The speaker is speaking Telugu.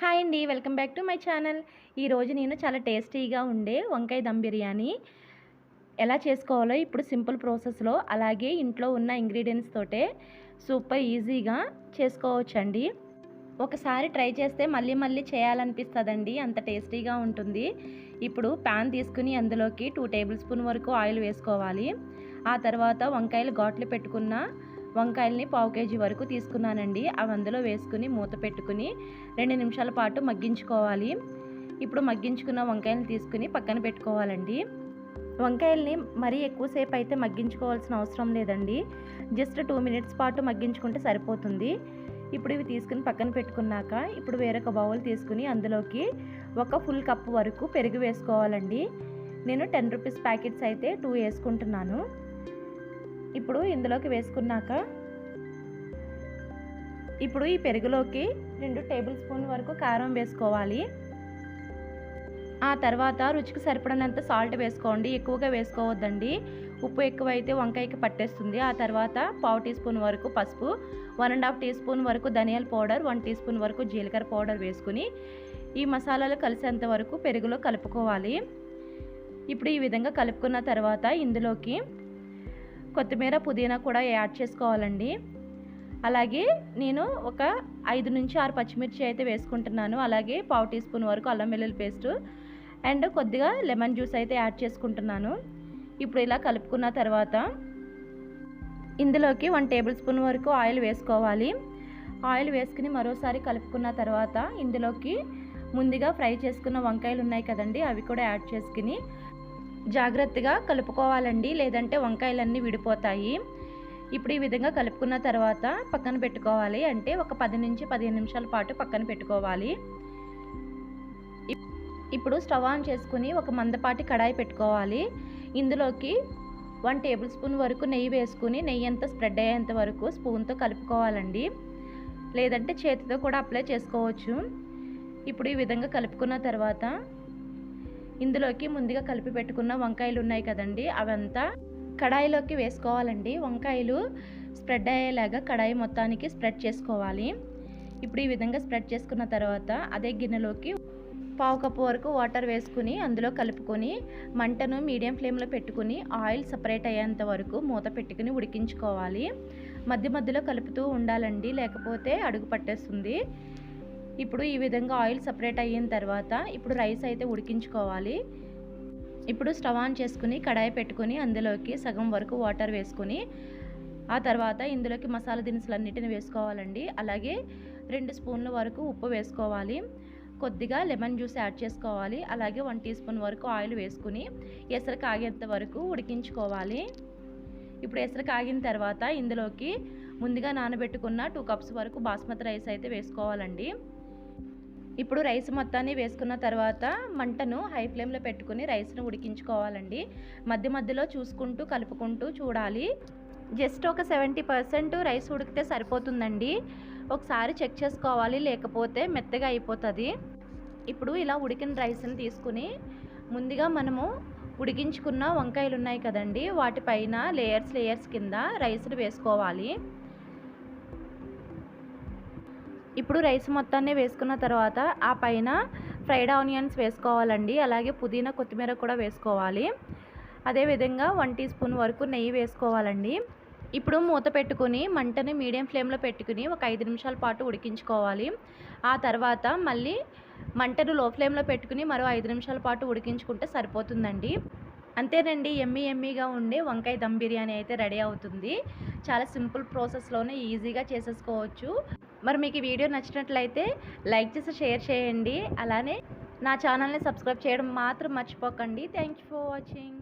హాయ్ అండి, welcome back to my channel. ఈరోజు నేను చాలా టేస్టీగా ఉండే వంకాయ దమ్ బిర్యానీ ఎలా చేసుకోవాలో ఇప్పుడు సింపుల్ ప్రాసెస్లో అలాగే ఇంట్లో ఉన్న ఇంగ్రీడియంట్స్ తోటే సూపర్ ఈజీగా చేసుకోవచ్చండి. ఒకసారి ట్రై చేస్తే మళ్ళీ మళ్ళీ చేయాలనిపిస్తుందండి, అంత టేస్టీగా ఉంటుంది. ఇప్పుడు ప్యాన్ తీసుకుని అందులోకి 2 టేబుల్ స్పూన్ వరకు ఆయిల్ వేసుకోవాలి. ఆ తర్వాత వంకాయలు ఘాట్లు పెట్టుకున్న వంకాయల్ని 1/2 కేజీ వరకు తీసుకున్నానండి. అవి అందులో వేసుకుని మూత పెట్టుకుని 2 నిమిషాల పాటు మగ్గించుకోవాలి. ఇప్పుడు మగ్గించుకున్న వంకాయలను తీసుకుని పక్కన పెట్టుకోవాలండి. వంకాయల్ని మరీ ఎక్కువసేపు అయితే మగ్గించుకోవాల్సిన అవసరం లేదండి, జస్ట్ 2 మినిట్స్ పాటు మగ్గించుకుంటే సరిపోతుంది. ఇప్పుడు ఇవి తీసుకుని పక్కన పెట్టుకున్నాక ఇప్పుడు వేరొక బౌల్ తీసుకుని అందులోకి 1 ఫుల్ కప్ వరకు పెరుగు వేసుకోవాలండి. నేను 10 రూపీస్ ప్యాకెట్స్ అయితే 2 వేసుకుంటున్నాను. ఇప్పుడు ఇందులోకి వేసుకున్నాక ఇప్పుడు ఈ పెరుగులోకి 2 టేబుల్ స్పూన్ వరకు కారం వేసుకోవాలి. ఆ తర్వాత రుచికి సరిపడినంత సాల్ట్ వేసుకోండి, ఎక్కువగా వేసుకోవద్దండి. ఉప్పు ఎక్కువైతే వంకాయకి పట్టేస్తుంది. ఆ తర్వాత 1/2 టీ స్పూన్ వరకు పసుపు, 1.5 టీ స్పూన్ వరకు ధనియాల పౌడర్, 1 టీ స్పూన్ వరకు జీలకర్ర పౌడర్ వేసుకుని ఈ మసాలాలు కలిసేంత వరకు పెరుగులో కలుపుకోవాలి. ఇప్పుడు ఈ విధంగా కలుపుకున్న తర్వాత ఇందులోకి కొత్తిమీర, పుదీనా కూడా యాడ్ చేసుకోవాలండి. అలాగే నేను ఒక 5 నుంచి 6 పచ్చిమిర్చి అయితే వేసుకుంటున్నాను. అలాగే 1/2 టీ స్పూన్ వరకు అల్లం వెల్లుల్లి పేస్ట్ అండ్ కొద్దిగా లెమన్ జ్యూస్ అయితే యాడ్ చేసుకుంటున్నాను. ఇప్పుడు ఇలా కలుపుకున్న తర్వాత ఇందులోకి 1 టేబుల్ స్పూన్ వరకు ఆయిల్ వేసుకోవాలి. ఆయిల్ వేసుకుని మరోసారి కలుపుకున్న తర్వాత ఇందులోకి ముందుగా ఫ్రై చేసుకున్న వంకాయలు ఉన్నాయి కదండి, అవి కూడా యాడ్ చేసుకుని జాగ్రత్తగా కలుపుకోవాలండి, లేదంటే వంకాయలన్నీ విడిపోతాయి. ఇప్పుడు ఈ విధంగా కలుపుకున్న తర్వాత పక్కన పెట్టుకోవాలి. అంటే ఒక 10 నుంచి 15 నిమిషాల పాటు పక్కన పెట్టుకోవాలి. ఇప్పుడు స్టవ్ ఆన్ చేసుకుని ఒక మందపాటి కడాయి పెట్టుకోవాలి. ఇందులోకి 1 టేబుల్ స్పూన్ వరకు నెయ్యి వేసుకుని నెయ్యి అంతా స్ప్రెడ్ అయ్యేంత వరకు స్పూన్తో కలుపుకోవాలండి, లేదంటే చేతితో కూడా అప్లై చేసుకోవచ్చు. ఇప్పుడు ఈ విధంగా కలుపుకున్న తర్వాత ఇందులోకి ముందుగా కలిపి పెట్టుకున్న వంకాయలు ఉన్నాయి కదండి, అవంతా కడాయిలోకి వేసుకోవాలండి. వంకాయలు స్ప్రెడ్ అయ్యేలాగా కడాయి మొత్తానికి స్ప్రెడ్ చేసుకోవాలి. ఇప్పుడు ఈ విధంగా స్ప్రెడ్ చేసుకున్న తర్వాత అదే గిన్నెలోకి 1/2 కప్పు వరకు వాటర్ వేసుకుని అందులో కలుపుకొని మంటను మీడియం ఫ్లేమ్లో పెట్టుకుని ఆయిల్ సపరేట్ అయ్యేంత వరకు మూత పెట్టుకుని ఉడికించుకోవాలి. మధ్య మధ్యలో కలుపుతూ ఉండాలండి, లేకపోతే అడుగు పట్టేస్తుంది. ఇప్పుడు ఈ విధంగా ఆయిల్ సపరేట్ అయిన తర్వాత ఇప్పుడు రైస్ అయితే ఉడికించుకోవాలి. ఇప్పుడు స్టవ్ ఆన్ చేసుకుని కడాయి పెట్టుకుని అందులోకి సగం వరకు వాటర్ వేసుకుని ఆ తర్వాత ఇందులోకి మసాలా దినుసులన్నిటిని వేసుకోవాలండి. అలాగే 2 స్పూన్ల వరకు ఉప్పు వేసుకోవాలి. కొద్దిగా లెమన్ జ్యూస్ యాడ్ చేసుకోవాలి. అలాగే 1 టీ స్పూన్ వరకు ఆయిల్ వేసుకుని ఎసరు కాగేంత వరకు ఉడికించుకోవాలి. ఇప్పుడు ఎసరు కాగిన తర్వాత ఇందులోకి ముందుగా నానబెట్టుకున్న 2 కప్స్ వరకు బాస్మతి రైస్ అయితే వేసుకోవాలండి. ఇప్పుడు రైస్ మొత్తాన్ని వేసుకున్న తర్వాత మంటను హై ఫ్లేమ్లో పెట్టుకుని రైస్ను ఉడికించుకోవాలండి. మధ్య మధ్యలో చూసుకుంటూ కలుపుకుంటూ చూడాలి. జస్ట్ ఒక 70% రైస్ ఉడికితే సరిపోతుందండి. ఒకసారి చెక్ చేసుకోవాలి, లేకపోతే మెత్తగా అయిపోతుంది. ఇప్పుడు ఇలా ఉడికిన రైస్ని తీసుకుని ముందుగా మనము ఉడికించుకున్న వంకాయలు ఉన్నాయి కదండి, వాటిపైన లేయర్స్ కింద రైస్ని వేసుకోవాలి. ఇప్పుడు రైస్ మొత్తాన్ని వేసుకున్న తర్వాత ఆ పైన ఫ్రైడ్ ఆనియన్స్ వేసుకోవాలండి. అలాగే పుదీనా, కొత్తిమీర కూడా వేసుకోవాలి. అదేవిధంగా 1 టీ స్పూన్ వరకు నెయ్యి వేసుకోవాలండి. ఇప్పుడు మూత పెట్టుకుని మంటని మీడియం ఫ్లేమ్లో పెట్టుకుని ఒక 5 నిమిషాల పాటు ఉడికించుకోవాలి. ఆ తర్వాత మళ్ళీ మంటను లో ఫ్లేమ్లో పెట్టుకుని మరో 5 నిమిషాల పాటు ఉడికించుకుంటే సరిపోతుందండి. అంతేనండి, ఎమ్మీగా ఉండే వంకాయ దమ్ బిర్యానీ అయితే రెడీ అవుతుంది. చాలా సింపుల్ ప్రాసెస్లోనే ఈజీగా చేసేసుకోవచ్చు. మరి మీకు ఈ వీడియో నచ్చినట్లయితే లైక్ చేసి షేర్ చేయండి. అలానే నా ఛానల్ని సబ్స్క్రైబ్ చేయడం మాత్రం మర్చిపోకండి. Thank you for watching.